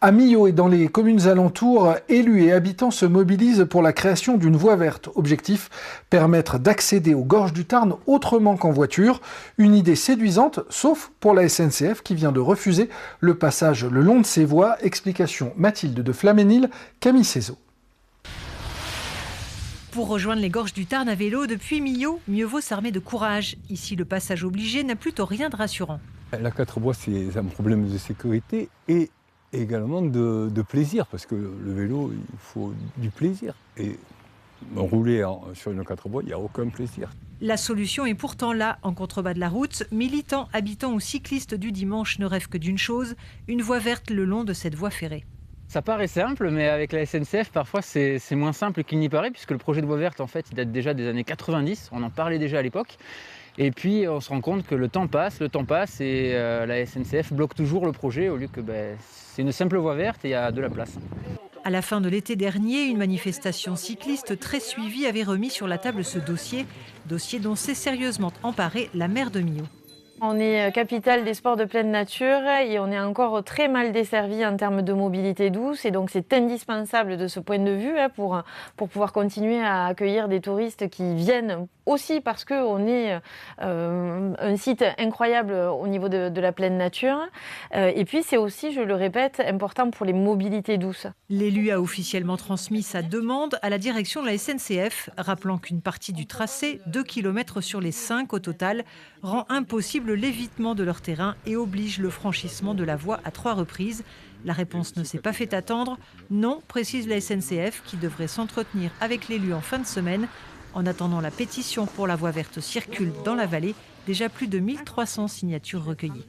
À Millau et dans les communes alentours, élus et habitants se mobilisent pour la création d'une voie verte. Objectif, permettre d'accéder aux gorges du Tarn autrement qu'en voiture. Une idée séduisante, sauf pour la SNCF qui vient de refuser le passage le long de ces voies. Explication Mathilde de Flaménil, Camille Cézot. Pour rejoindre les gorges du Tarn à vélo depuis Millau, mieux vaut s'armer de courage. Ici, le passage obligé n'a plutôt rien de rassurant. La 4 voies, c'est un problème de sécurité et également de plaisir, parce que le vélo, il faut du plaisir. Et rouler sur une 4 voies, il n'y a aucun plaisir. La solution est pourtant là, en contrebas de la route. Militants, habitants ou cyclistes du dimanche ne rêvent que d'une chose, une voie verte le long de cette voie ferrée. Ça paraît simple, mais avec la SNCF, parfois c'est moins simple qu'il n'y paraît, puisque le projet de voie verte, en fait, il date déjà des années 90, on en parlait déjà à l'époque. Et puis on se rend compte que le temps passe et la SNCF bloque toujours le projet au lieu que c'est une simple voie verte et il y a de la place. À la fin de l'été dernier, une manifestation cycliste très suivie avait remis sur la table ce dossier dont s'est sérieusement emparée la maire de Millau. On est capitale des sports de pleine nature et on est encore très mal desservi en termes de mobilité douce. Et donc c'est indispensable de ce point de vue pour pouvoir continuer à accueillir des touristes qui viennent aussi parce qu'on est un site incroyable au niveau de la pleine nature. Et puis c'est aussi, je le répète, important pour les mobilités douces. L'élu a officiellement transmis sa demande à la direction de la SNCF, rappelant qu'une partie du tracé, 2 km sur les 5 au total, rend impossible l'évitement de leur terrain et oblige le franchissement de la voie à 3 reprises. La réponse ne s'est pas fait attendre. Non, précise la SNCF, qui devrait s'entretenir avec l'élu en fin de semaine. En attendant, la pétition pour la voie verte circule dans la vallée. Déjà plus de 1300 signatures recueillies.